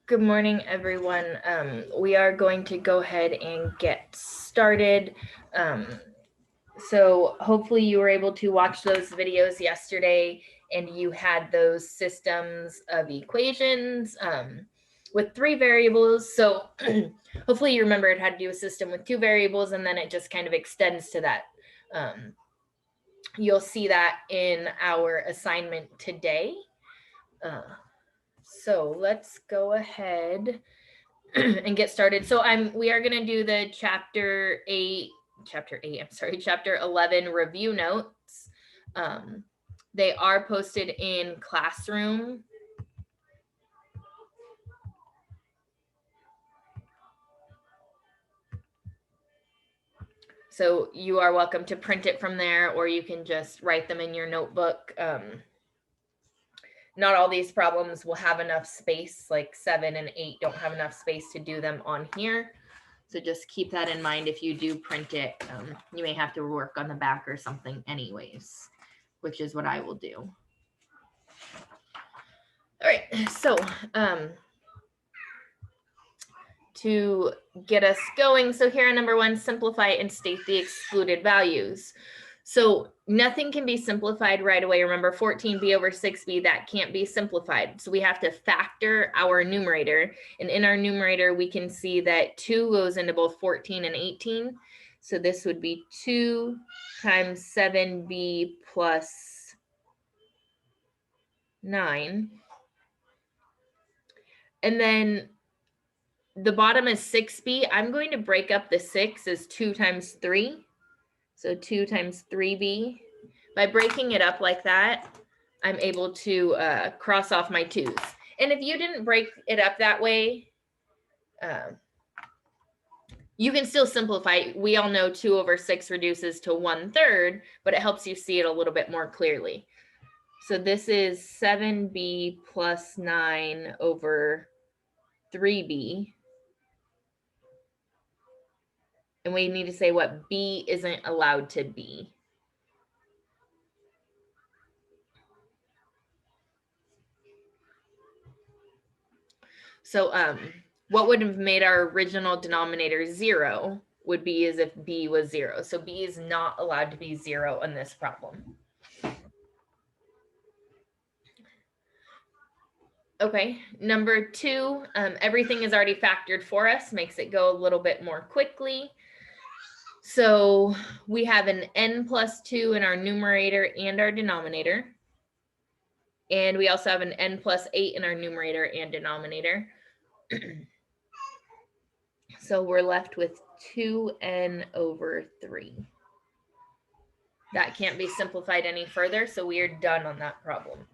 Good morning, everyone. We are going to go ahead and get started. So hopefully you were able to watch those videos yesterday and you had those systems of equations with 3 variables. So hopefully you remember it had to do a system with 2 variables and then it just kind of extends to that. You'll see that in our assignment today. So let's go ahead and get started. So we are going to do the chapter 11 review notes. They are posted in Classroom. So you are welcome to print it from there, or you can just write them in your notebook. Not all these problems will have enough space, like 7 and 8 don't have enough space to do them on here. So just keep that in mind. If you do print it, you may have to work on the back or something anyways, which is what I will do. All right, so to get us going, so here on number 1, simplify and state the excluded values. So nothing can be simplified right away. Remember 14b over 6b, that can't be simplified. So we have to factor our numerator. And in our numerator, we can see that 2 goes into both 14 and 18. So this would be 2 times 7b plus 9. And then the bottom is 6b. I'm going to break up the 6 as 2 times 3. So 2 times 3b. By breaking it up like that, I'm able to cross off my 2's. And if you didn't break it up that way, you can still simplify. We all know 2 over 6 reduces to 1/3, but it helps you see it a little bit more clearly. So this is 7b plus 9 over 3b. And we need to say what b isn't allowed to be. So what would have made our original denominator 0 would be as if b was 0. So b is not allowed to be 0 in this problem. Okay, number 2, everything is already factored for us, makes it go a little bit more quickly. So we have an n plus 2 in our numerator and our denominator. And we also have an n plus 8 in our numerator and denominator. So we're left with 2n over 3. That can't be simplified any further, so we are done on that problem.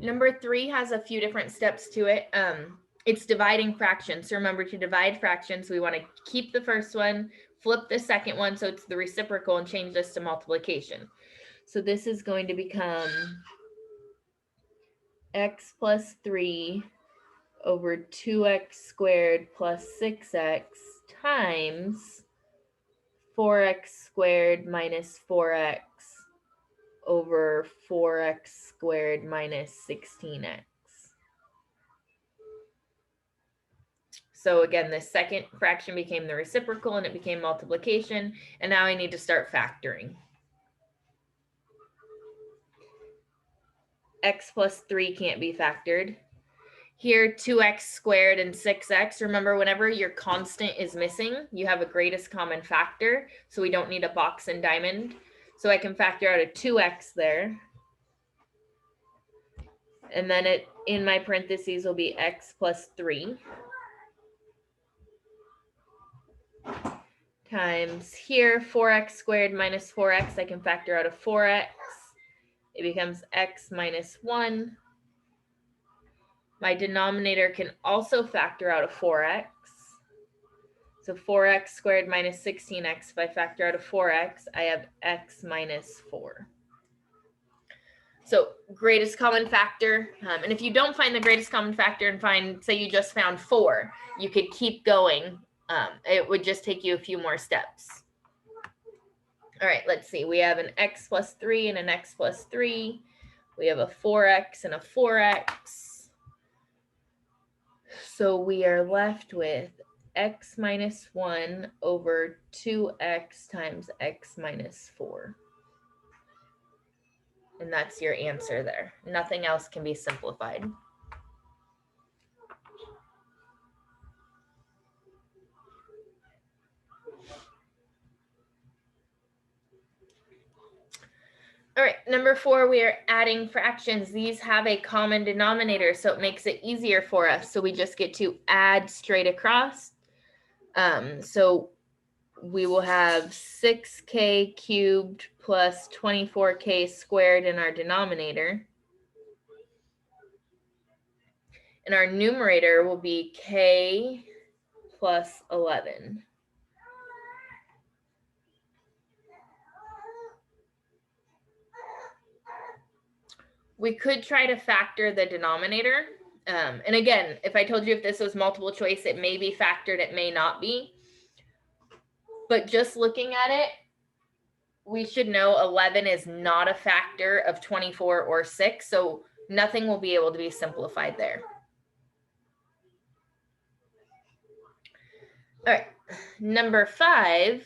Number 3 has a few different steps to it. It's dividing fractions. So remember, to divide fractions, we want to keep the first one, flip the second one so it's the reciprocal, and change this to multiplication. So this is going to become x plus 3 over 2x squared plus 6x times 4x squared minus 4x over 4x squared minus 16x. So again, the second fraction became the reciprocal and it became multiplication. And now I need to start factoring. X plus 3 can't be factored. Here, 2x squared and 6x. Remember, whenever your constant is missing, you have a greatest common factor. So we don't need a box and diamond. So I can factor out a 2x there. And then it in my parentheses will be x plus 3. Times here, 4x squared minus 4x. I can factor out a 4x. It becomes x minus 1. My denominator can also factor out a 4x. So 4x squared minus 16x. If I factor out a 4x, I have x minus 4. So greatest common factor. And if you don't find the greatest common factor and find, say you just found 4, you could keep going. It would just take you a few more steps. All right, let's see. We have an x plus 3 and an x plus 3. We have a 4x and a 4x. So we are left with x minus 1 over 2x times x minus 4. And that's your answer there. Nothing else can be simplified. All right, number 4, we are adding fractions. These have a common denominator, so it makes it easier for us. So we just get to add straight across. So we will have 6k cubed plus 24k squared in our denominator. And our numerator will be k plus 11. We could try to factor the denominator. And again, if I told you if this was multiple choice, it may be factored, it may not be. But just looking at it, we should know 11 is not a factor of 24 or 6, so nothing will be able to be simplified there. All right, number 5,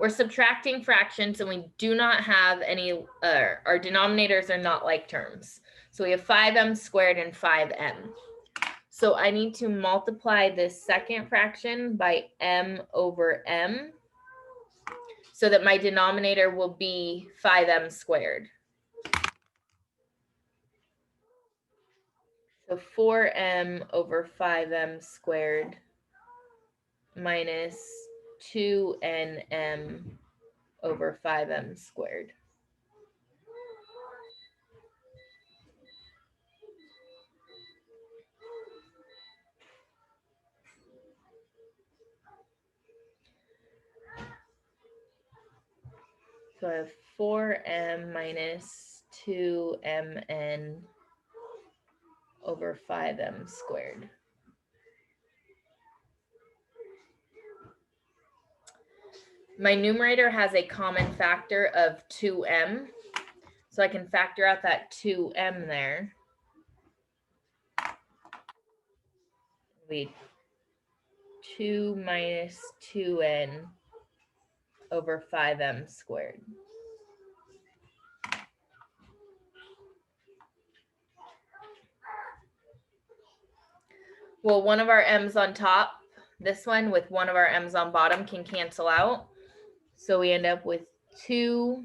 we're subtracting fractions and we do not have any, our denominators are not like terms. So we have 5m squared and 5m. So I need to multiply this second fraction by m over m so that my denominator will be 5m squared. So 4m over 5m squared minus 2nm over 5m squared. So I have 4m minus 2mn over 5m squared. My numerator has a common factor of 2m, so I can factor out that 2m there. It'll be 2 minus 2n over 5m squared. Well, one of our m's on top, this one with one of our m's on bottom can cancel out. So we end up with 2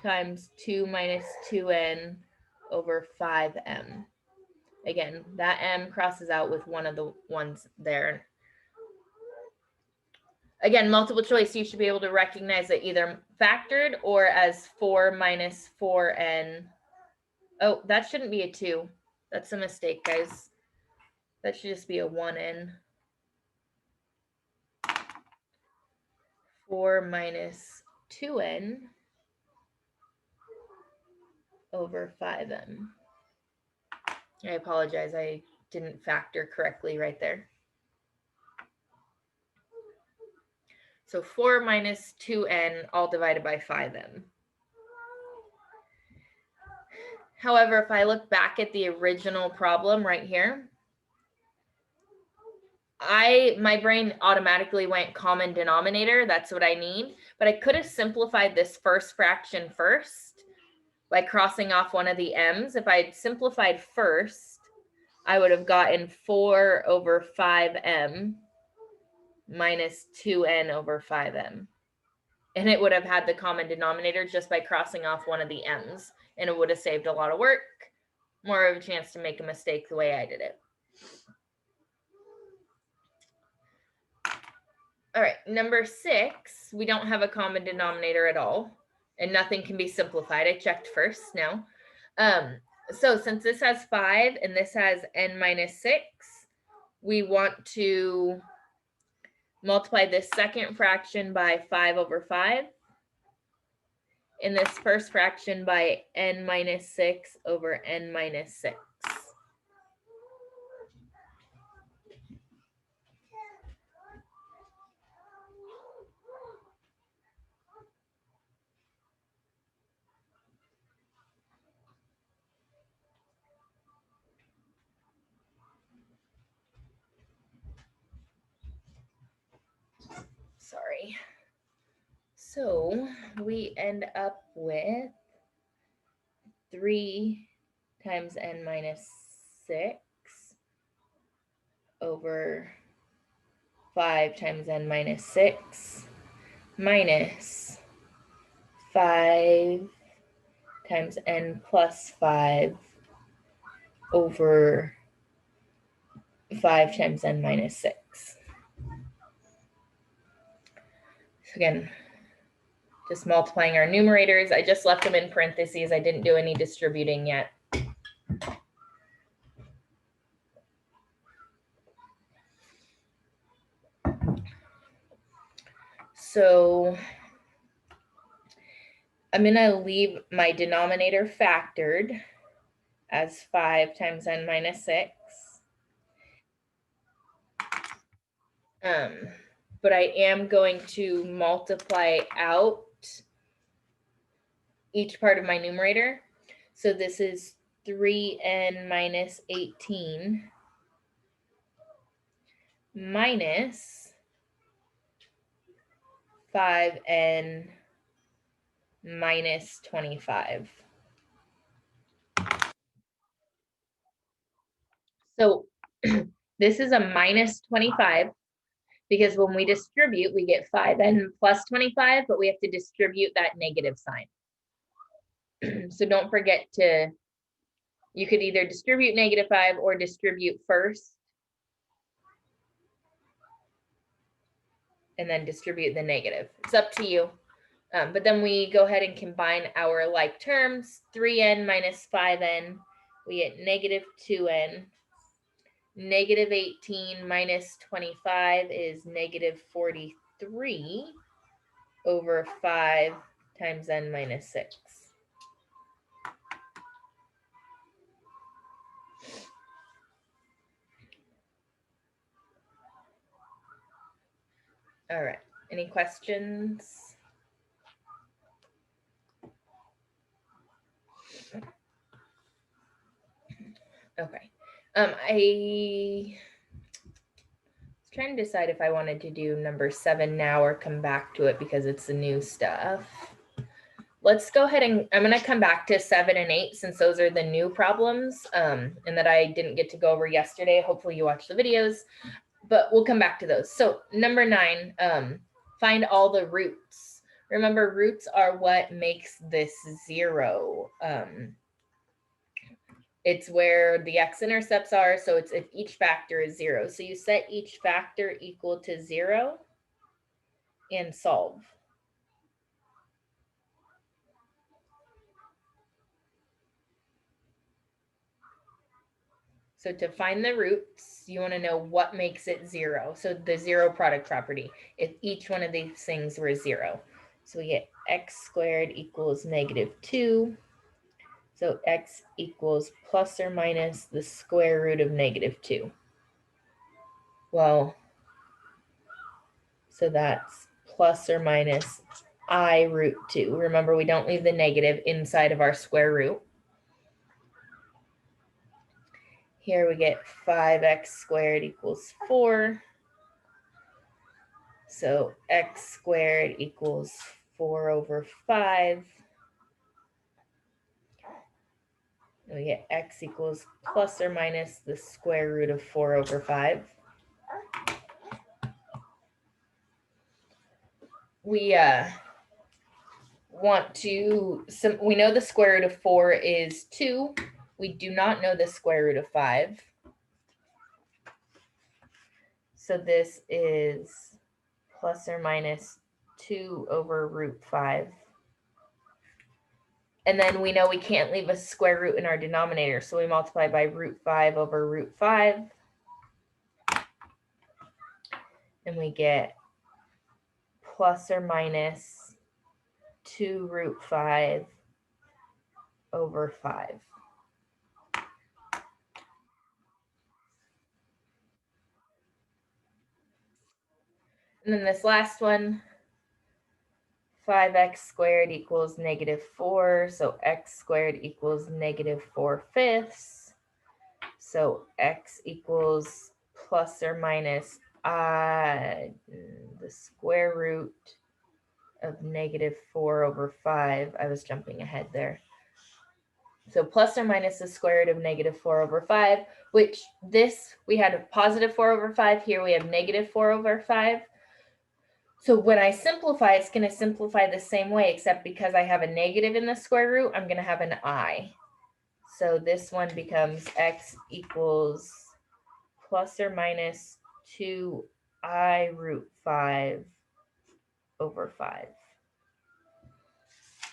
times 2 minus 2n over 5m. Again, that m crosses out with one of the ones there. Again, multiple choice, you should be able to recognize it either factored or as 4 minus 4n. Oh, that shouldn't be a 2. That's a mistake, guys. That should just be a 1n. 4 minus 2n over 5m. I apologize, I didn't factor correctly right there. So 4 minus 2n all divided by 5m. However, if I look back at the original problem right here, my brain automatically went common denominator. That's what I need. But I could have simplified this first fraction first by crossing off one of the m's. If I had simplified first, I would have gotten 4 over 5m minus 2n over 5m. And it would have had the common denominator just by crossing off one of the m's. And it would have saved a lot of work, more of a chance to make a mistake the way I did it. All right, number 6, we don't have a common denominator at all, and nothing can be simplified. I checked first now. So since this has 5 and this has n minus 6, we want to multiply this second fraction by 5 over 5, and this first fraction by n minus 6 over n minus 6. sorry. So we end up with 3 times n minus 6 over 5 times n minus 6 minus 5 times n plus 5 over 5 times n minus 6. So again, just multiplying our numerators. I just left them in parentheses. I didn't do any distributing yet. So I'm going to leave my denominator factored as 5 times n minus 6. But I am going to multiply out each part of my numerator. So this is 3n minus 18 minus 5n minus 25. So this is a minus 25 because when we distribute, we get 5n plus 25, but we have to distribute that negative sign. So don't forget to, you could either distribute -5 or distribute first and then distribute the negative. It's up to you. But then we go ahead and combine our like terms. 3n minus 5n, we get -2n. -18 minus 25 is -43 over 5 times n minus 6. All right, any questions? Okay, I was trying to decide if I wanted to do number 7 now or come back to it because it's the new stuff. Let's go ahead and I'm going to come back to 7 and 8 since those are the new problems and that I didn't get to go over yesterday. Hopefully you watched the videos, but we'll come back to those. So number 9, find all the roots. Remember, roots are what makes this 0. It's where the x-intercepts are, so it's if each factor is 0. So you set each factor equal to 0 and solve. So to find the roots, you want to know what makes it 0. So the 0 product property, if each one of these things were 0. So we get x squared equals -2. So x equals plus or minus the square root of -2. Well, so that's plus or minus I root 2. Remember, we don't leave the negative inside of our square root. Here we get 5x squared equals 4. So x squared equals 4 over 5. And we get x equals plus or minus the square root of 4 over 5. We want to, we know the square root of 4 is 2. We do not know the square root of 5. So this is plus or minus 2 over root 5. And then we know we can't leave a square root in our denominator, so we multiply by root 5 over root 5. And we get plus or minus 2 root 5 over 5. And then this last one, 5x squared equals -4. So x squared equals -4/5. So x equals plus or minus the square root of -4/5. I was jumping ahead there. So plus or minus the square root of -4/5, which this, we had a positive 4/5. Here we have -4/5. So when I simplify, it's going to simplify the same way, except because I have a negative in the square root, I'm going to have an I. So this one becomes x equals plus or minus 2I root 5/5.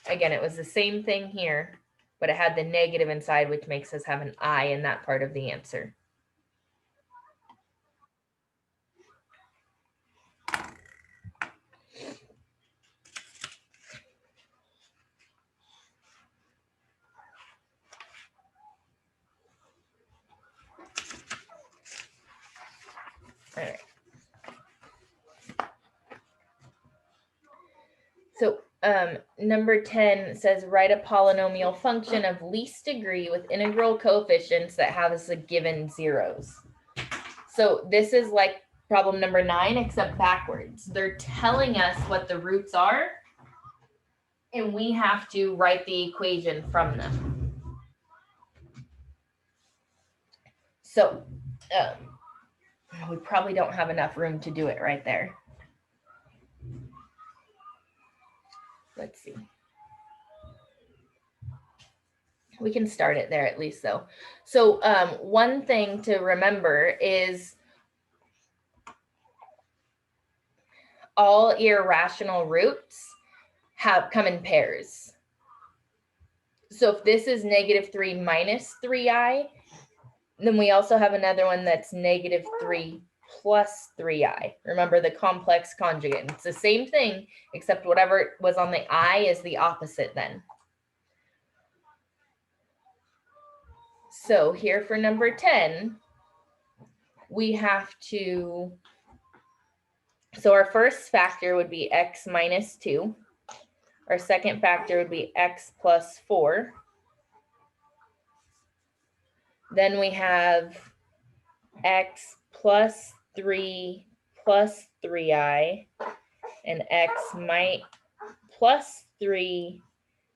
Again, it was the same thing here, but it had the negative inside, which makes us have an I in that part of the answer. All right. So number 10 says write a polynomial function of least degree with integral coefficients that has a given zeros. So this is like problem number 9, except backwards. They're telling us what the roots are, and we have to write the equation from them. So we probably don't have enough room to do it right there. Let's see. We can start it there at least though. So one thing to remember is all irrational roots come in pairs. So if this is -3 minus 3i, then we also have another one that's -3 plus 3i. Remember the complex conjugate. It's the same thing, except whatever was on the I is the opposite then. So here for number 10, we have to, so our first factor would be x minus 2. Our second factor would be x plus 4. Then we have x plus 3 plus 3i, and x plus 3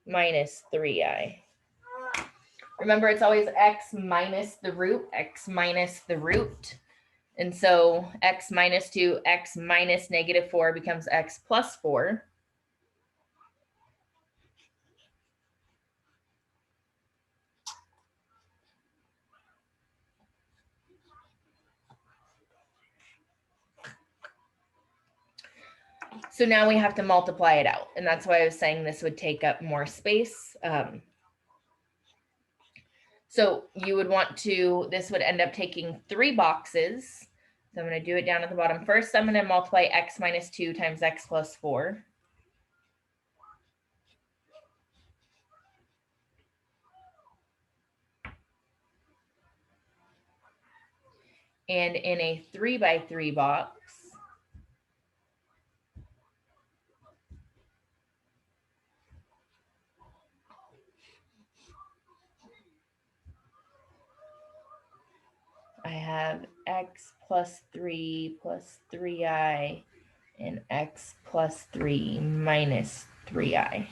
minus 3i. Remember, it's always x minus the root, x minus the root. And so x minus 2, x minus -4 becomes x plus 4. So now we have to multiply it out. And that's why I was saying this would take up more space. So you would want to, this would end up taking 3 boxes. So I'm going to do it down at the bottom. First, I'm going to multiply x minus 2 times x plus 4. And in a 3 by 3 box, I have x plus 3 plus 3i and x plus 3 minus 3i.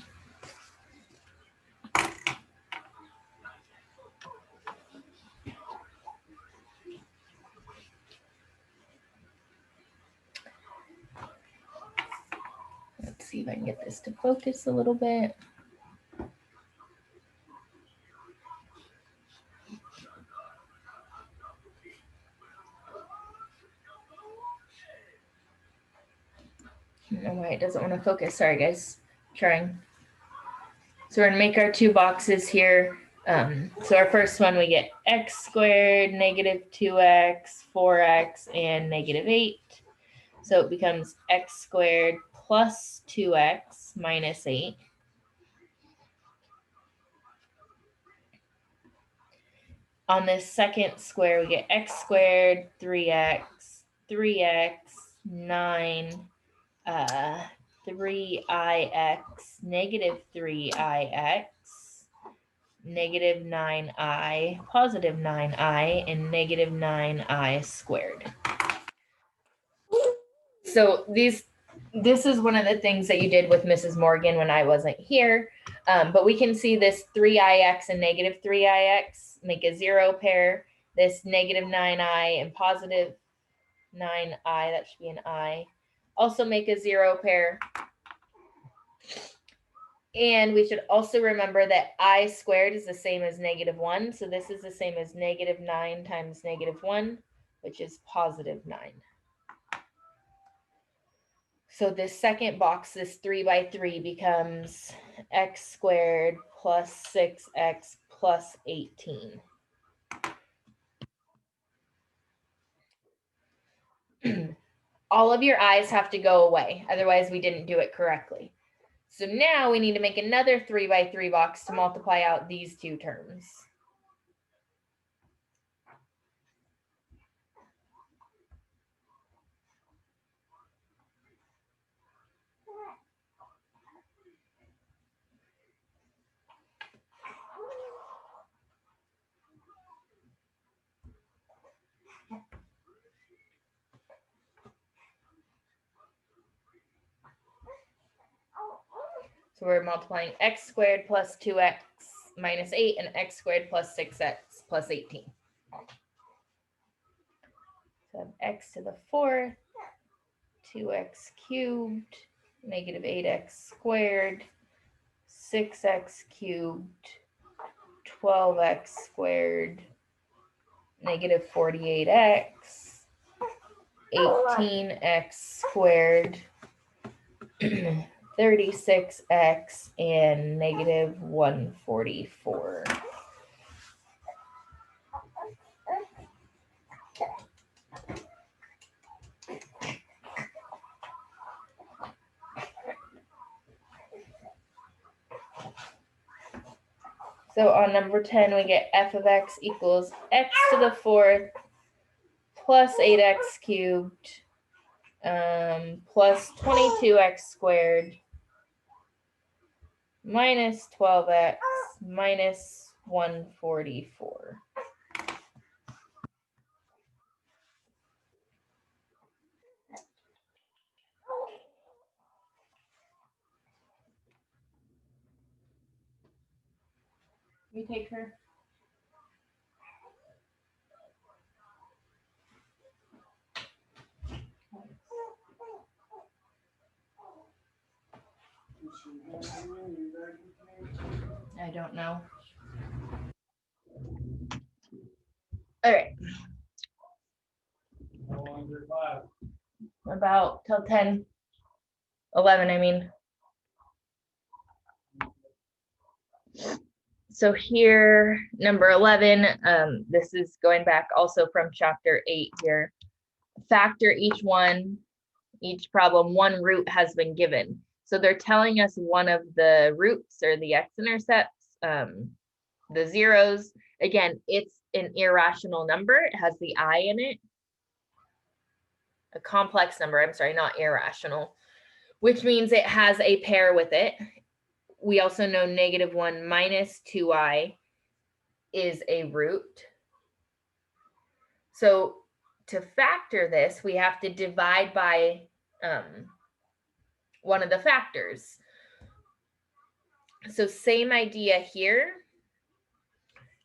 Let's see if I can get this to focus a little bit. I don't know why it doesn't want to focus. Sorry, guys. Trying. So we're going to make our 2 boxes here. So our first one, we get x squared, -2x, 4x, and -8. So it becomes x squared plus 2x minus 8. On this second square, we get x squared, 3x, 9, 3ix, -3ix, -9i, +9i, and -9i squared. So this is one of the things that you did with Mrs. Morgan when I wasn't here. But we can see this 3ix and negative 3ix make a 0 pair. This negative 9i and positive 9i, that should be an I, also make a 0 pair. And we should also remember that I squared is the same as negative 1. So this is the same as negative 9 times negative 1, which is positive 9. So this second box, this 3 by 3, becomes x squared plus 6x plus 18. All of your i's have to go away. Otherwise, we didn't do it correctly. So now we need to make another 3 by 3 box to multiply out these two terms. So we're multiplying x squared plus 2x minus 8 and x squared plus 6x plus 18. So I have x to the 4th, 2x cubed, negative 8x squared, 6x cubed, 12x squared, negative 48x, 18x squared, 36x, and negative 144. So on number 10, we get f of x equals x to the 4th plus 8x cubed plus 22x squared minus 12x minus 144. You take her. I don't know. All right. About till 10, 11, I mean. So here, number 11, this is going back also from chapter 8 here. Factor each problem, one root has been given. So they're telling us one of the roots or the x-intercepts, the zeros. Again, it's an irrational number. It has the I in it. A complex number, I'm sorry, not irrational, which means it has a pair with it. We also know negative 1 minus 2i is a root. So to factor this, we have to divide by one of the factors. So same idea here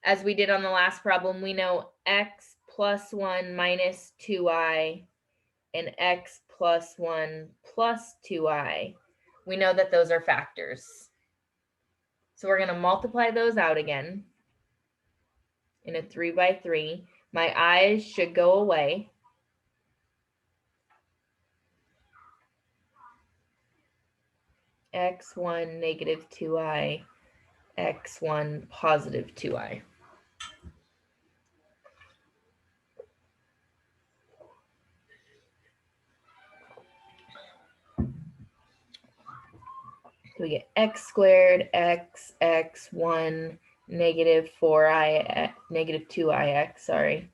as we did on the last problem. We know x plus 1 minus 2i and x plus 1 plus 2i. We know that those are factors. So we're going to multiply those out again in a 3 by 3. My i's should go away. X1 negative 2i, x1 positive 2i. So we get x squared, x1, negative 4i, negative 2ix, sorry.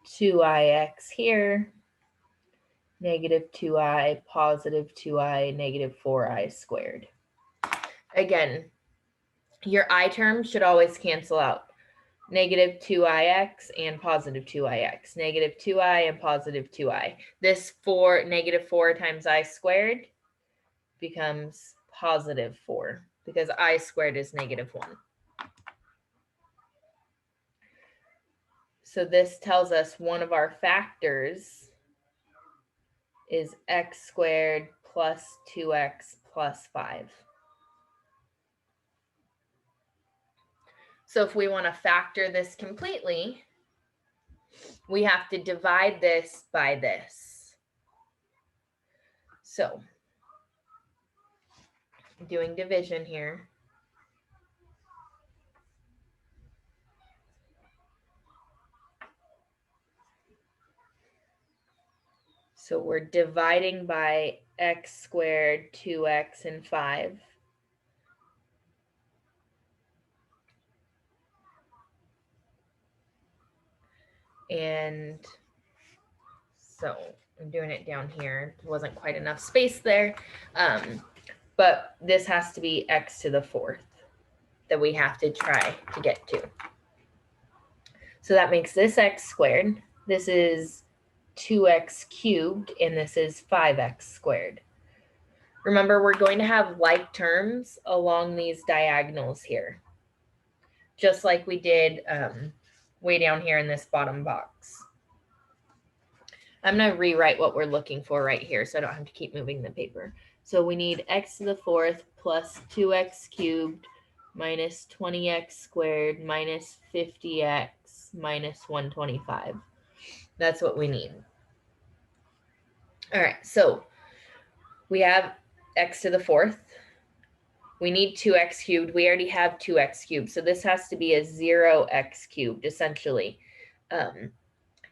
2ix here, negative 2i, positive 2i, negative 4i squared. Again, your I terms should always cancel out. negative 2ix and positive 2ix, negative 2I and positive 2I. This negative 4 times I squared becomes positive 4 because I squared is negative 1. So this tells us one of our factors is x squared plus 2x plus 5. So if we want to factor this completely, we have to divide this by this. So doing division here. So we're dividing by x squared, 2x, and 5. And so I'm doing it down here. There wasn't quite enough space there. But this has to be x to the 4th that we have to try to get to. So that makes this x squared. This is 2x cubed, and this is 5x squared. Remember, we're going to have like terms along these diagonals here, just like we did way down here in this bottom box. I'm going to rewrite what we're looking for right here so I don't have to keep moving the paper. So we need x to the 4th plus 2x cubed minus 20x squared minus 50x minus 125. That's what we need. All right, so we have x to the 4th. We need 2x cubed. We already have 2x cubed. So this has to be a 0x cubed, essentially.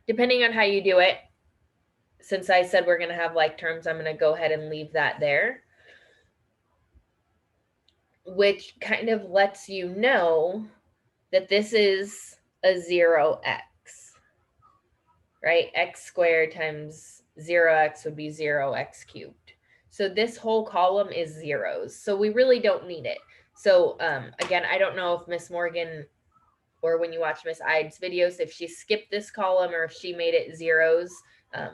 Depending on how you do it, since I said we're going to have like terms, I'm going to go ahead and leave that there, which kind of lets you know that this is a 0x, right? X squared times 0x would be 0x cubed. So this whole column is zeros. So we really don't need it. So again, I don't know if Miss Morgan or when you watch Miss Ide's videos, if she skipped this column or if she made it zeros.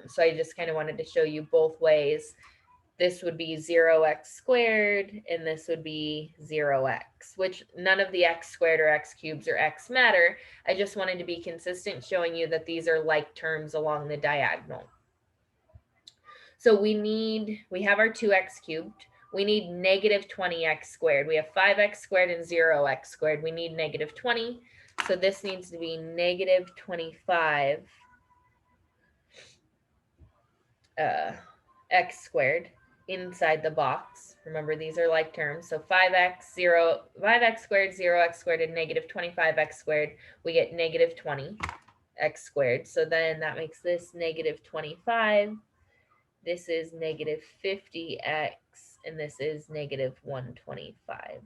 So I just kind of wanted to show you both ways. This would be 0x squared, and this would be 0x, which none of the x squared or x cubes or x matter. I just wanted to be consistent, showing you that these are like terms along the diagonal. So we have our 2x cubed. We need negative 20x squared. We have 5x squared and 0x squared. We need negative 20. So this needs to be negative 25 x squared inside the box. Remember, these are like terms. So 5x squared, 0x squared, and negative 25x squared. We get negative 20 x squared. So then that makes this negative 25. This is negative 50x, and this is negative 125.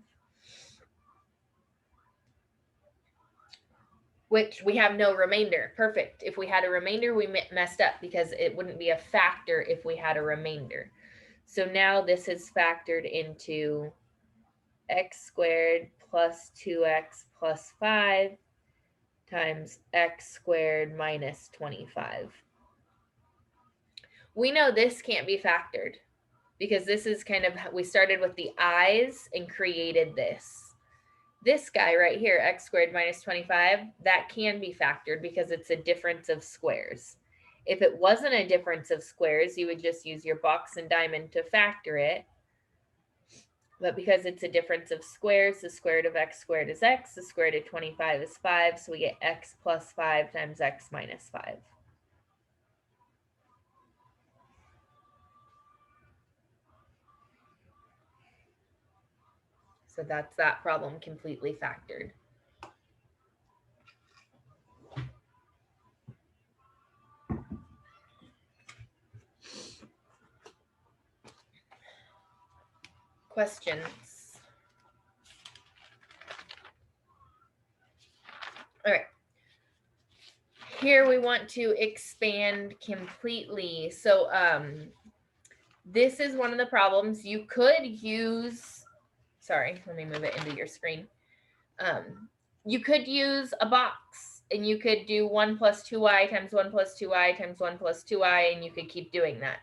Which we have no remainder. Perfect. If we had a remainder, we messed up because it wouldn't be a factor if we had a remainder. So now this is factored into x squared plus 2x plus 5 times x squared minus 25. We know this can't be factored because this is kind of, we started with the i's and created this. This guy right here, x squared minus 25, that can be factored because it's a difference of squares. If it wasn't a difference of squares, you would just use your box and diamond to factor it. But because it's a difference of squares, the square root of x squared is x, the square root of 25 is 5, so we get x plus 5 times x minus 5. So that's that problem completely factored. Questions? All right. Here we want to expand completely. So this is one of the problems. You could use, sorry, let me move it into your screen. you could use a box and you could do 1 plus 2y times 1 plus 2y times 1 plus 2y, and you could keep doing that.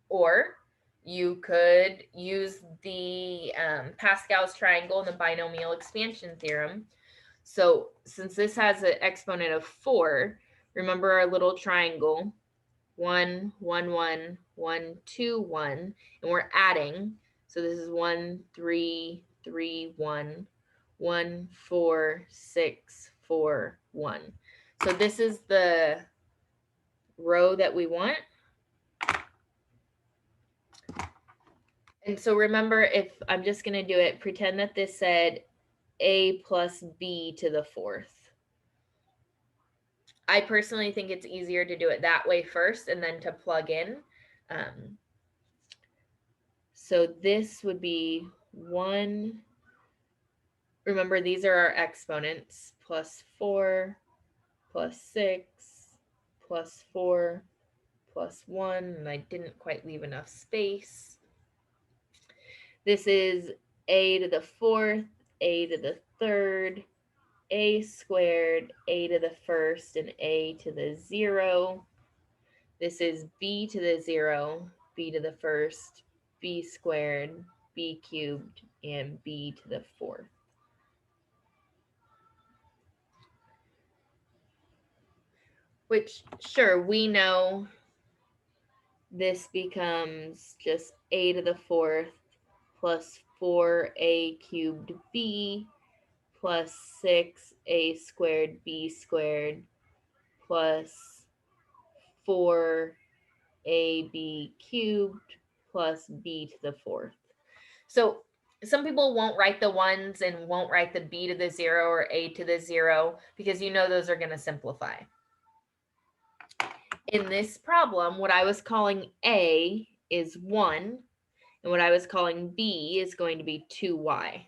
Or you could use the Pascal's triangle and the binomial expansion theorem. So since this has an exponent of 4, remember our little triangle, 1, 1, 1, 1, 2, 1, and we're adding. So this is 1, 3, 3, 1, 1, 4, 6, 4, 1. So this is the row that we want. And so remember, if I'm just going to do it, pretend that this said a plus b to the 4th. I personally think it's easier to do it that way first and then to plug in. So this would be 1. Remember, these are our exponents, plus 4, plus 6, plus 4, plus 1, and I didn't quite leave enough space. This is a to the 4th, a to the 3rd, a squared, a to the 1st, and a to the 0. This is b to the 0, b to the 1st, b squared, b cubed, and b to the 4th. Which, sure, we know this becomes just a to the 4th plus 4a cubed b plus 6a squared b squared plus 4ab cubed plus b to the 4th. So some people won't write the 1s and won't write the b to the 0 or a to the 0 because you know those are going to simplify. In this problem, what I was calling a is 1, and what I was calling b is going to be 2y.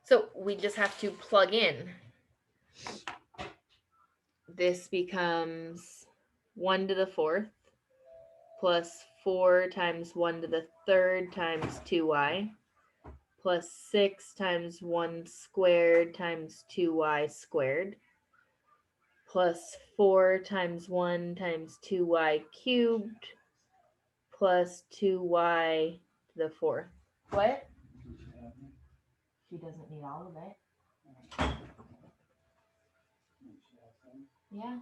So we just have to plug in. This becomes 1 to the 4th plus 4 times 1 to the 3rd times 2y plus 6 times 1 squared times 2y squared plus 4 times 1 times 2y cubed plus 2y to the 4th. What? She doesn't need all of it. Yeah.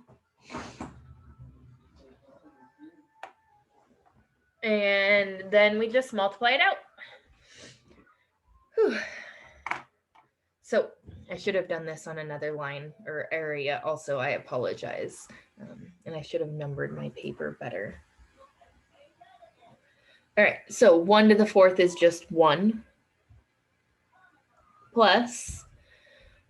And then we just multiply it out. Whew. So I should have done this on another line or area also. I apologize. And I should have numbered my paper better. All right, so 1 to the 4th is just 1 plus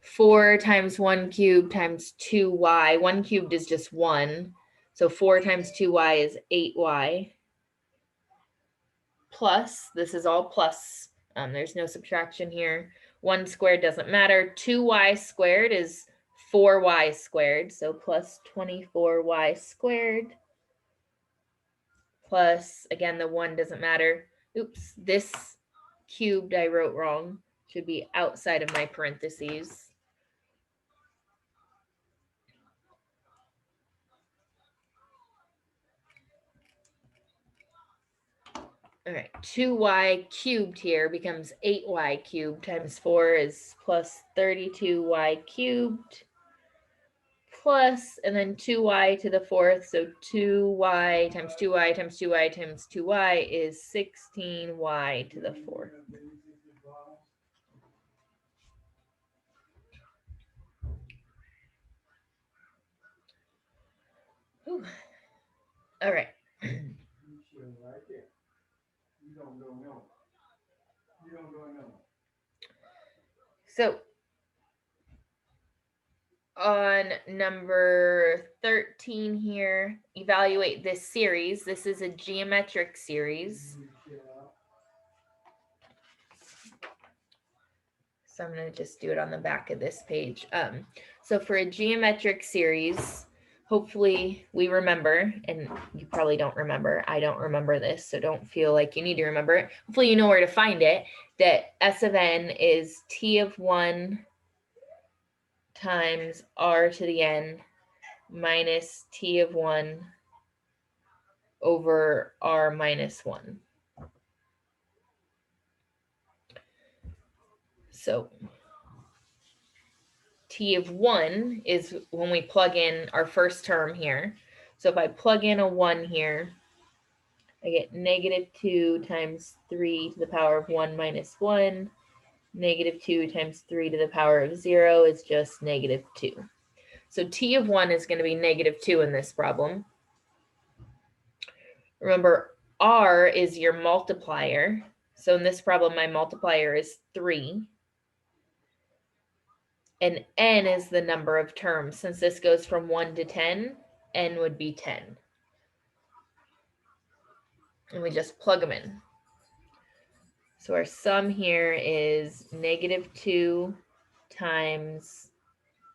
4 times 1 cubed times 2y. 1 cubed is just 1. So 4 times 2y is 8y. Plus, this is all plus. There's no subtraction here. 1 squared doesn't matter. 2y squared is 4y squared. So plus 24y squared. Plus, again, the 1 doesn't matter. Oops, this cubed I wrote wrong. Should be outside of my parentheses. All right, 2y cubed here becomes 8y cubed times 4 is plus 32y cubed plus, and then 2y to the 4th, so 2y times 2y times 2y times 2y is 16y to the 4th. Whew. All right. So on number 13 here, evaluate this series. This is a geometric series. So I'm going to just do it on the back of this page. So for a geometric series, hopefully we remember, and you probably don't remember. I don't remember this, so don't feel like you need to remember it. Hopefully you know where to find it, that S of n is T of 1 times R to the n minus T of 1 over R minus 1. So T of 1 is when we plug in our first term here. So if I plug in a 1 here, I get negative 2 times 3 to the power of 1 minus 1. Negative 2 times 3 to the power of 0 is just negative 2. So T of 1 is going to be negative 2 in this problem. Remember, R is your multiplier. So in this problem, my multiplier is 3. And n is the number of terms. Since this goes from 1 to 10, n would be 10. And we just plug them in. So our sum here is negative 2 times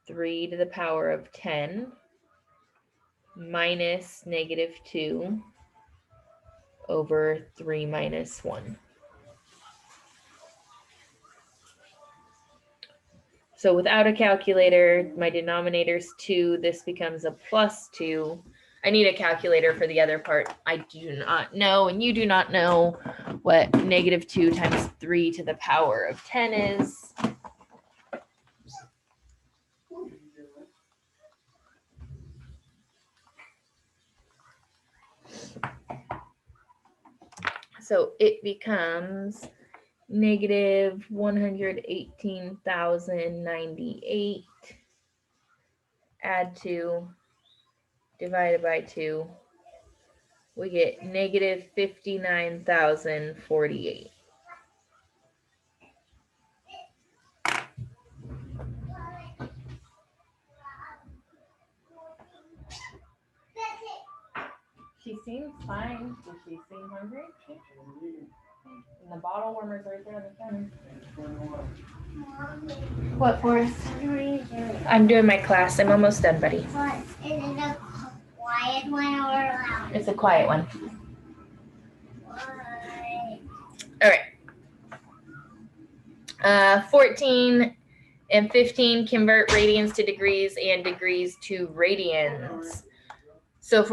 3 to the power of 10 minus negative 2 over 3 minus 1. So without a calculator, my denominator is 2. This becomes a plus 2. I need a calculator for the other part. I do not know, and you do not know what negative 2 times 3 to the power of 10 is. So it becomes negative 118,098. Add 2, divided by 2. We get negative 59,048. She seems fine. Does she seem hungry? And the bottle warmer's right there on the counter. What, Forrest? I'm doing my class. I'm almost done, buddy. What? Is it a quiet one or loud? It's a quiet one. What? All right. 14 and 15 convert radians to degrees and degrees to radians. So if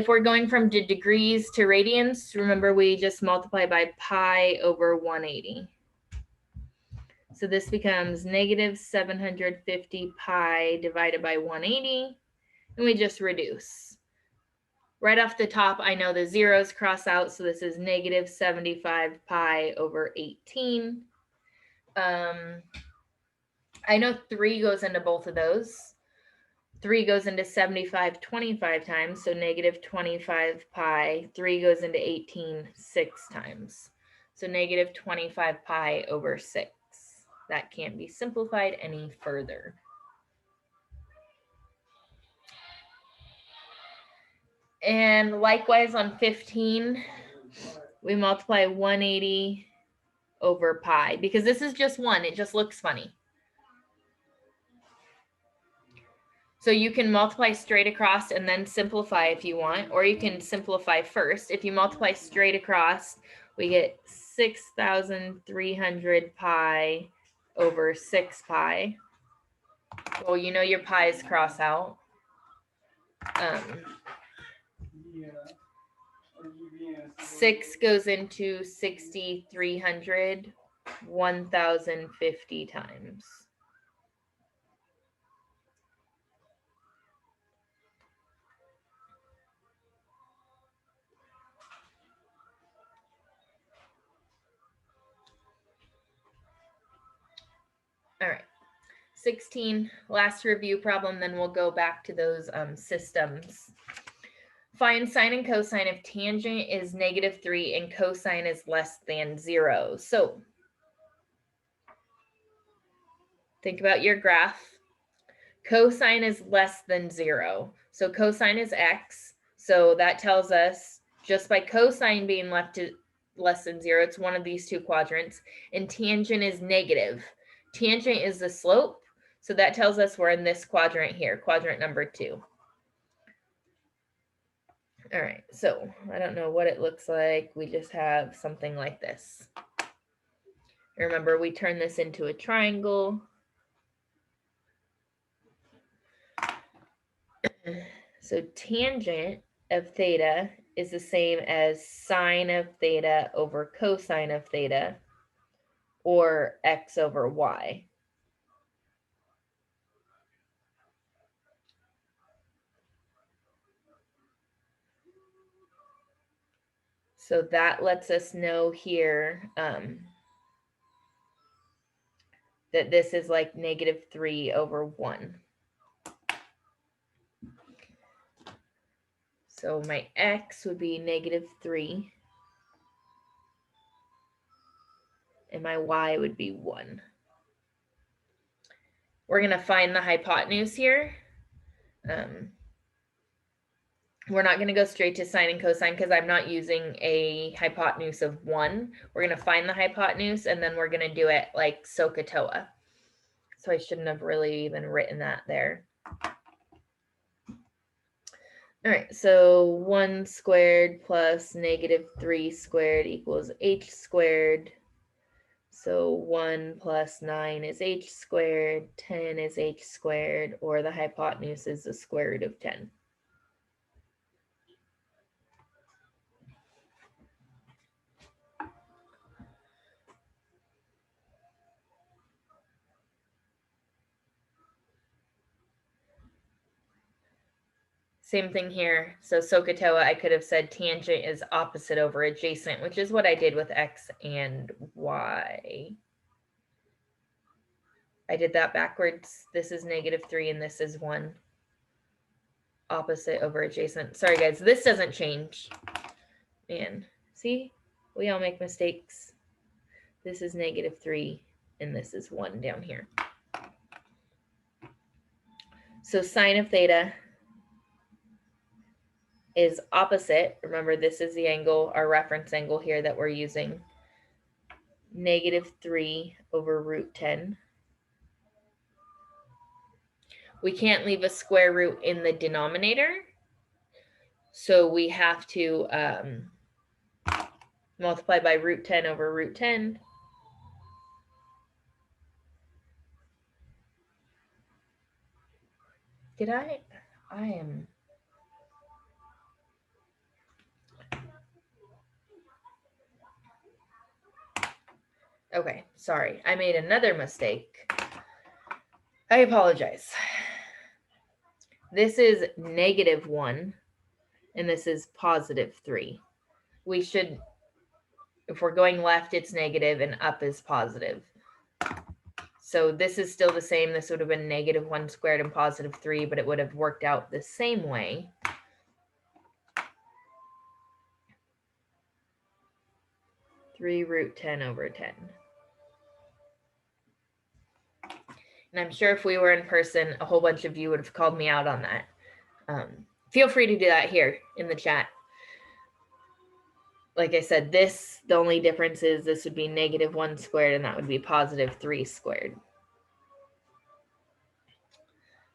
we're going from degrees to radians, remember we just multiply by pi over 180. So this becomes negative 750 pi divided by 180, and we just reduce. Right off the top, I know the zeros cross out, so this is negative 75 pi over 18. I know 3 goes into both of those. 3 goes into 75 25 times, so negative 25 pi. 3 goes into 18 6 times, so negative 25 pi over 6. That can't be simplified any further. And likewise on 15, we multiply 180 over pi, because this is just 1. It just looks funny. So you can multiply straight across and then simplify if you want, or you can simplify first. If you multiply straight across, we get 6,300 pi over 6 pi. Well, you know your pi's cross out. 6 goes into 6,300 1,050 times. All right, 16, last review problem, then we'll go back to those systems. Find sine and cosine if tangent is negative 3 and cosine is less than 0. So think about your graph. Cosine is less than 0. So cosine is x. So that tells us just by cosine being left to less than 0, it's one of these two quadrants. And tangent is negative. Tangent is the slope. So that tells us we're in this quadrant here, quadrant number 2. All right, so I don't know what it looks like. We just have something like this. Remember, we turn this into a triangle. So tangent of theta is the same as sine of theta over cosine of theta, or x over y. So that lets us know here that this is like -3 over 1. So my x would be -3, and my y would be 1. We're going to find the hypotenuse here. We're not going to go straight to sine and cosine because I'm not using a hypotenuse of 1. We're going to find the hypotenuse, and then we're going to do it like SOHCAHTOA. So I shouldn't have really even written that there. All right, so 1 squared plus -3 squared equals h squared. So 1 plus 9 is h squared, 10 is h squared, or the hypotenuse is the square root of 10. Same thing here. So SOHCAHTOA, I could have said tangent is opposite over adjacent, which is what I did with x and y. I did that backwards. This is -3 and this is 1. Opposite over adjacent. Sorry guys, this doesn't change. Man, see? We all make mistakes. This is -3 and this is 1 down here. So sine of theta is opposite. Remember, this is the angle, our reference angle here that we're using. -3 over √10. We can't leave a square root in the denominator, so we have to multiply by √10 over √10. Did I am... Okay, sorry. I made another mistake. I apologize. This is -1, and this is +3. We should, if we're going left, it's negative, and up is positive. So this is still the same. This would have been -1 squared and +3, but it would have worked out the same way. Three √10 over 10. And I'm sure if we were in person, a whole bunch of you would have called me out on that. Feel free to do that here in the chat. Like I said, the only difference is this would be -1 squared and that would be +3 squared.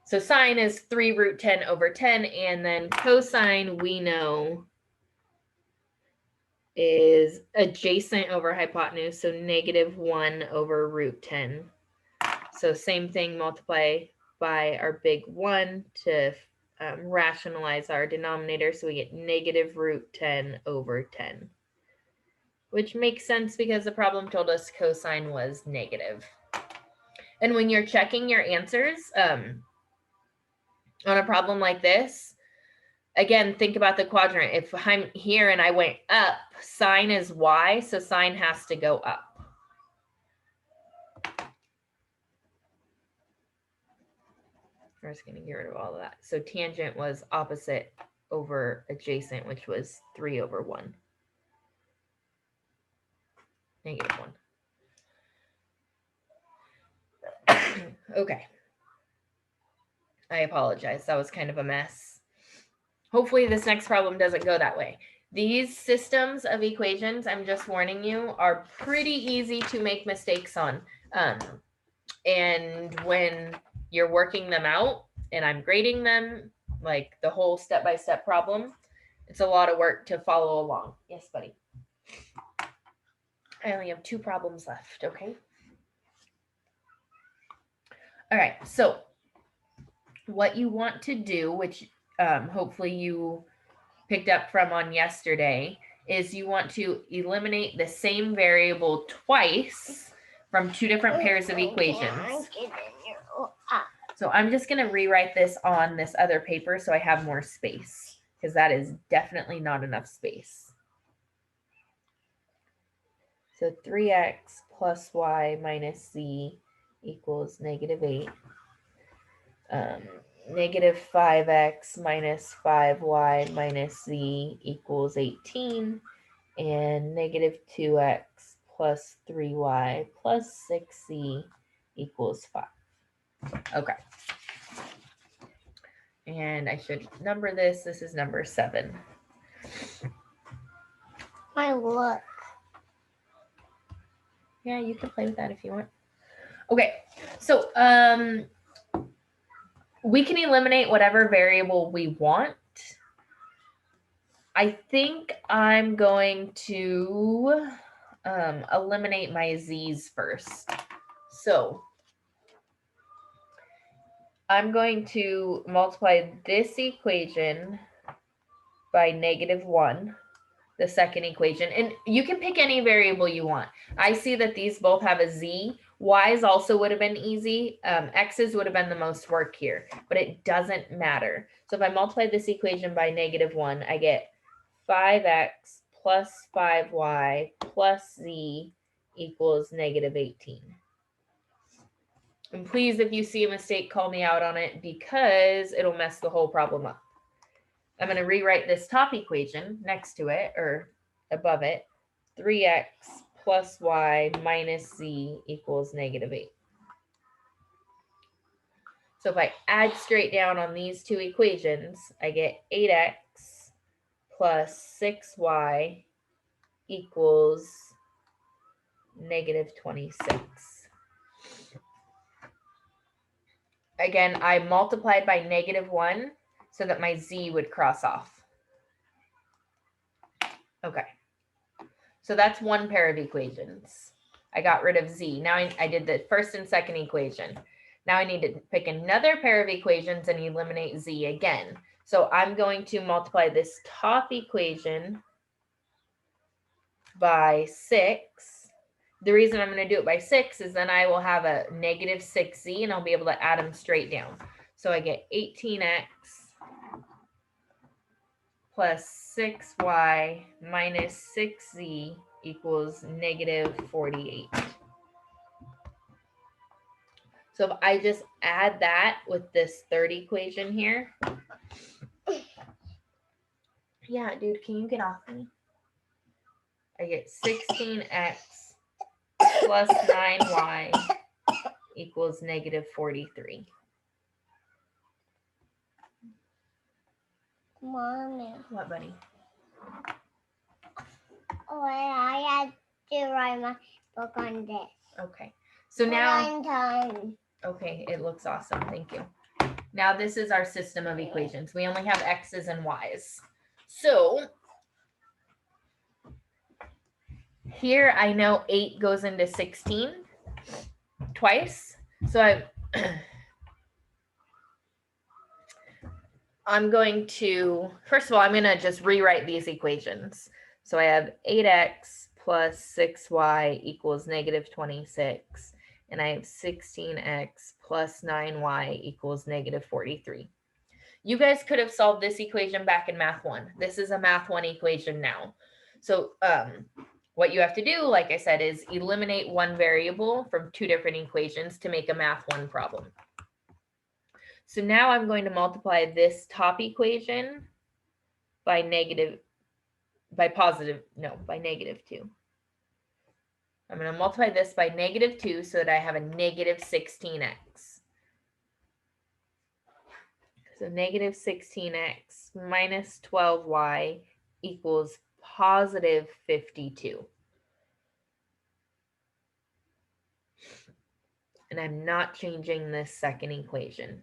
So sine is 3 √10 over 10, and then cosine we know is adjacent over hypotenuse, so -1 over √10. So same thing, multiply by our big 1 to rationalize our denominator, so we get -√10 over 10, which makes sense because the problem told us cosine was negative. And when you're checking your answers on a problem like this, again, think about the quadrant. If I'm here and I went up, sine is y, so sine has to go up. We're just going to get rid of all of that. So tangent was opposite over adjacent, which was 3 over 1. -1. Okay. I apologize. That was kind of a mess. Hopefully this next problem doesn't go that way. These systems of equations, I'm just warning you, are pretty easy to make mistakes on. And when you're working them out and I'm grading them, like the whole step-by-step problem, It's a lot of work to follow along. Yes, buddy. I only have 2 problems left, okay? All right, so what you want to do, which hopefully you picked up from on yesterday, is you want to eliminate the same variable twice from 2 different pairs of equations. So I'm just going to rewrite this on this other paper so I have more space, because that is definitely not enough space. So 3x plus y minus z equals negative 8. Negative 5x minus 5y minus z equals 18. And negative 2x plus 3y plus 6z equals 5. Okay. And I should number this. This is number 7. My look. Yeah, you can play with that if you want. Okay, so we can eliminate whatever variable we want. I think I'm going to eliminate my z's first. So I'm going to multiply this equation by negative 1, the second equation. And you can pick any variable you want. I see that these both have a z. Y's also would have been easy. X's would have been the most work here, but it doesn't matter. So if I multiply this equation by negative 1, I get 5x plus 5y plus z equals negative 18. And please, if you see a mistake, call me out on it because it'll mess the whole problem up. I'm going to rewrite this top equation next to it or above it. 3x plus y minus z equals negative 8. So if I add straight down on these 2 equations, I get 8x plus 6y equals negative 26. Again, I multiplied by negative 1 so that my z would cross off. Okay. So that's one pair of equations. I got rid of z. Now I did the first and second equation. Now I need to pick another pair of equations and eliminate z again. So I'm going to multiply this top equation by 6. The reason I'm going to do it by 6 is then I will have a negative 6z and I'll be able to add them straight down. So I get 18x plus 6y minus 6z equals negative 48. So if I just add that with this third equation here. Yeah, dude, can you get off me? I get 16x plus 9y equals negative 43. Mommy. What, buddy? Oh, I had to write my book on this. Okay. So now, I'm done. okay, it looks awesome. Thank you. Now this is our system of equations. We only have x's and y's. So here I know 8 goes into 16 twice. So I'm going to, first of all, I'm going to just rewrite these equations. So I have 8x plus 6y equals negative 26. And I have 16x plus 9y equals negative 43. You guys could have solved this equation back in Math 1. This is a Math 1 equation now. So what you have to do, like I said, is eliminate one variable from 2 different equations to make a Math 1 problem. So now I'm going to multiply this top equation by negative 2. I'm going to multiply this by negative 2 so that I have a negative 16x. So negative 16x minus 12y equals positive 52. And I'm not changing this second equation.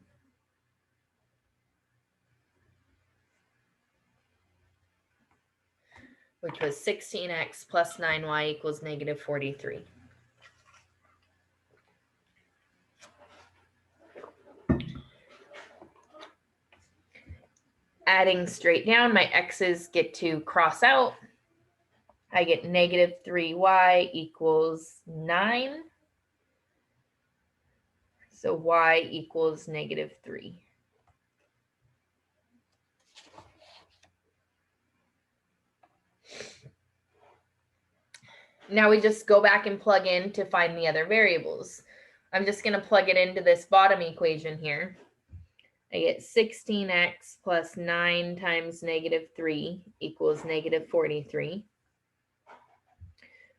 which was 16x plus 9y equals negative 43. Adding straight down, my x's get to cross out. I get negative 3y equals 9. So y equals negative 3. Now we just go back and plug in to find the other variables. I'm just going to plug it into this bottom equation here. I get 16x plus 9 times negative 3 equals negative 43.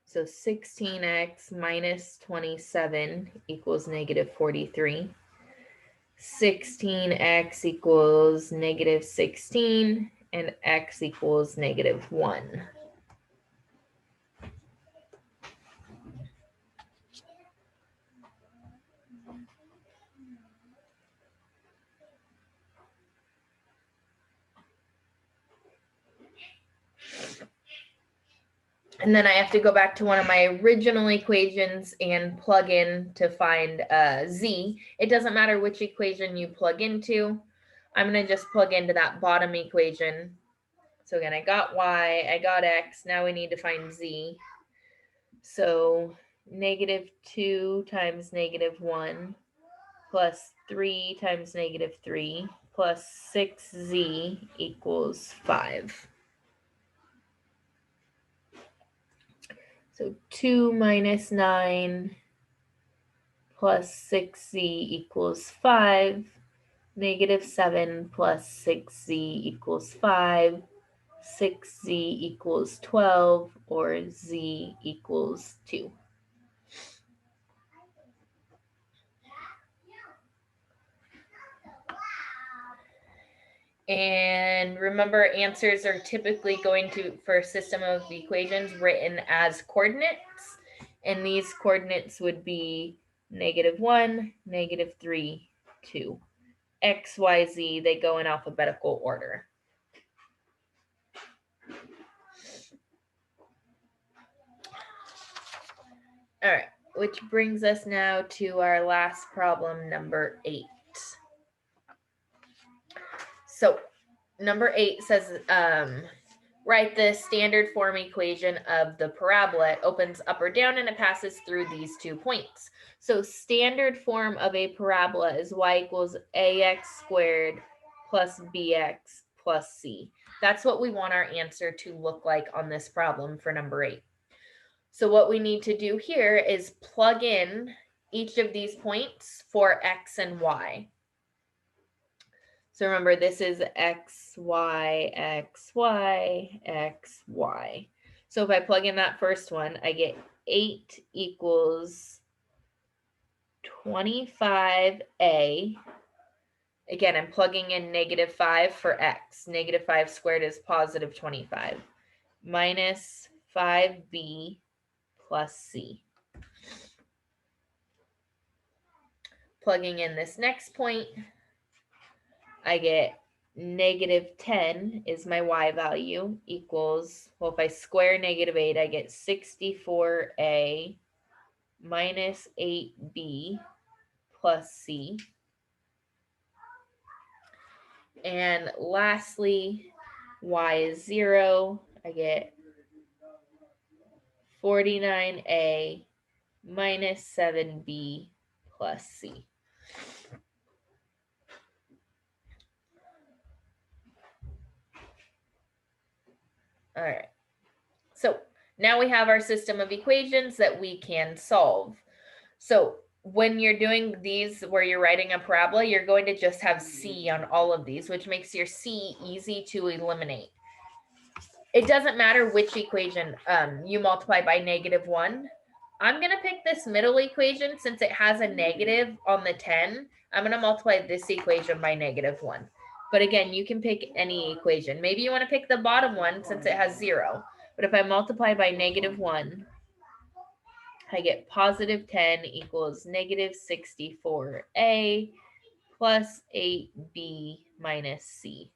So 16x minus 27 equals negative 43. 16x equals negative 16, and x equals negative 1. And then I have to go back to one of my original equations and plug in to find z. It doesn't matter which equation you plug into. I'm going to just plug into that bottom equation. So again, I got y, I got x. Now we need to find z. So negative 2 times negative 1 plus 3 times negative 3 plus 6z equals 5. So 2 minus 9 plus 6z equals 5. Negative 7 plus 6z equals 5. 6z equals 12, or z equals 2. And remember, answers are typically going to, for a system of equations, written as coordinates. And these coordinates would be negative 1, negative 3, 2. X, Y, Z, they go in alphabetical order. All right, which brings us now to our last problem, number 8. So number 8 says, write the standard form equation of the parabola. It opens up or down and it passes through these 2 points. So standard form of a parabola is y equals ax squared plus bx plus c. That's what we want our answer to look like on this problem for number 8. So what we need to do here is plug in each of these points for x and y. So remember, this is x, y, x, y, x, y. So if I plug in that first one, I get 8 equals 25a. Again, I'm plugging in negative 5 for x. Negative 5 squared is positive 25. Minus 5b plus c. Plugging in this next point, I get negative 10 is my y value equals, well, if I square negative 8, I get 64a minus 8b plus c. And lastly, y is 0. I get 49a minus 7b plus c. All right. So now we have our system of equations that we can solve. So when you're doing these where you're writing a parabola, you're going to just have c on all of these, which makes your c easy to eliminate. It doesn't matter which equation you multiply by negative 1. I'm going to pick this middle equation since it has a negative on the 10. I'm going to multiply this equation by negative 1. But again, you can pick any equation. Maybe you want to pick the bottom one since it has 0. But if I multiply by negative 1, I get positive 10 equals negative 64a plus 8b minus c.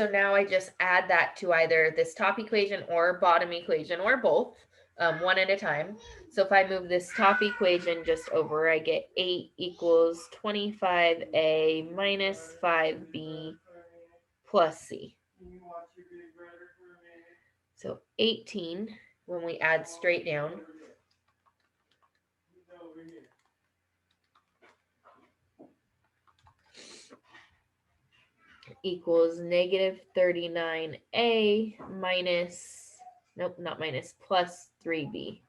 So now I just add that to either this top equation or bottom equation or both, one at a time. So if I move this top equation just over, I get 8 equals 25a minus 5b plus c. So 18, when we add straight down, equals negative 39a minus, nope, not minus, plus 3b.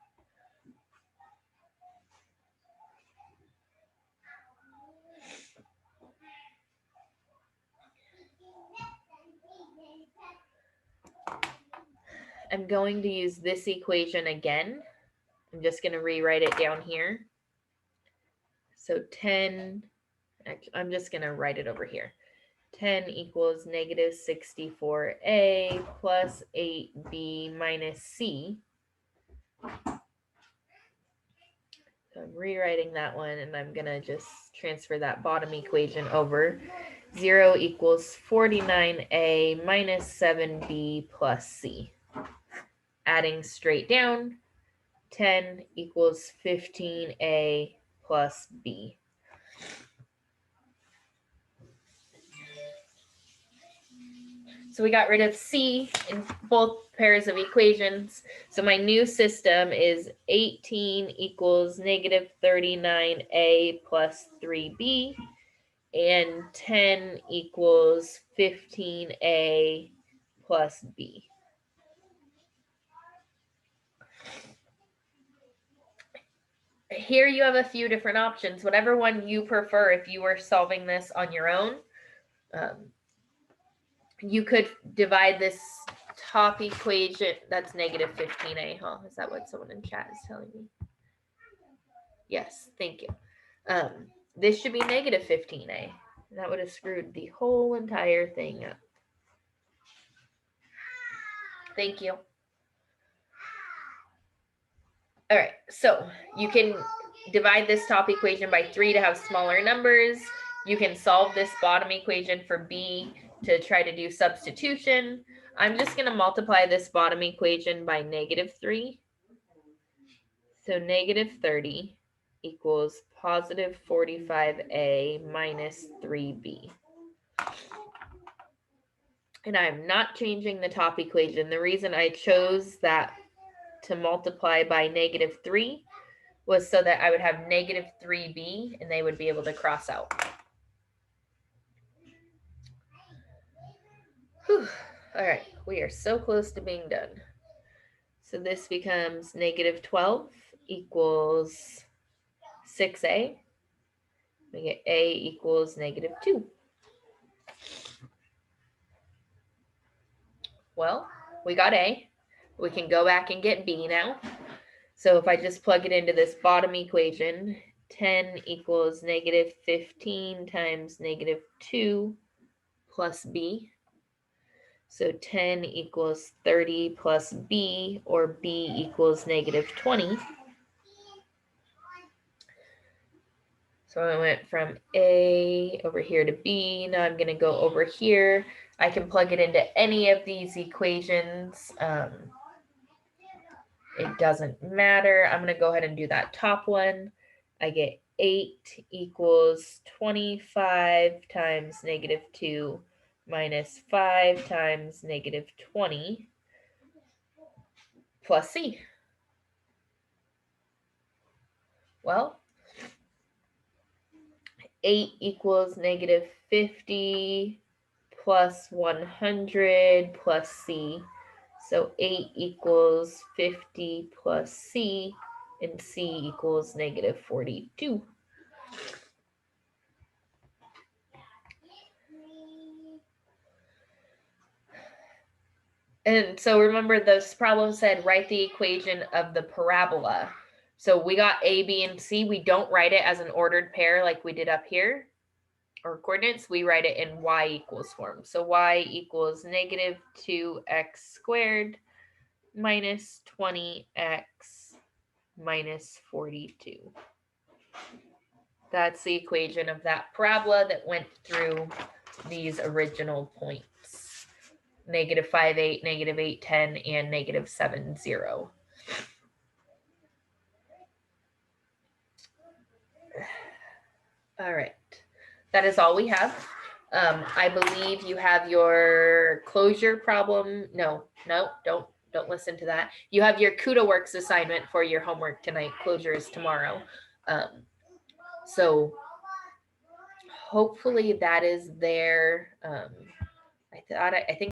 I'm going to use this equation again. I'm just going to rewrite it down here. So 10, I'm just going to write it over here. 10 equals negative 64a plus 8b minus c. So I'm rewriting that one, and I'm going to just transfer that bottom equation over. 0 equals 49a minus 7b plus c. Adding straight down, 10 equals 15a plus b. So we got rid of c in both pairs of equations. So my new system is 18 equals negative 39a plus 3b, and 10 equals 15a plus b. Here you have a few different options, whatever one you prefer. If you were solving this on your own, you could divide this top equation, that's negative 15a, huh? Is that what someone in chat is telling me? Yes, thank you. This should be negative 15a. That would have screwed the whole entire thing up. Thank you. All right, so you can divide this top equation by 3 to have smaller numbers. You can solve this bottom equation for b to try to do substitution. I'm just going to multiply this bottom equation by negative 3. So negative 30 equals positive 45a minus 3b. And I'm not changing the top equation. The reason I chose that to multiply by negative 3 was so that I would have negative 3b and they would be able to cross out. Whew. All right, we are so close to being done. So this becomes negative 12 equals 6a. We get a equals negative 2. Well, we got a. We can go back and get b now. So if I just plug it into this bottom equation, 10 equals negative 15 times negative 2 plus b. So 10 equals 30 plus b, or b equals negative 20. So I went from a over here to b. Now I'm going to go over here. I can plug it into any of these equations. It doesn't matter. I'm going to go ahead and do that top one. I get 8 equals 25 times negative 2 minus 5 times negative 20 plus c. Well, 8 equals negative 50 plus 100 plus c. So 8 equals 50 plus c, and c equals negative 42. And so remember, this problem said write the equation of the parabola. So we got a, b, and c. We don't write it as an ordered pair like we did up here, or coordinates. We write it in y equals form. So y equals negative 2x squared minus 20x minus 42. That's the equation of that parabola that went through these original points. negative 5, 8, negative 8, 10, and negative 7, 0. All right. That is all we have. I believe you have your closure problem. No, don't listen to that. You have your CUDA Works assignment for your homework tonight. Closure is tomorrow. So hopefully that is there. I think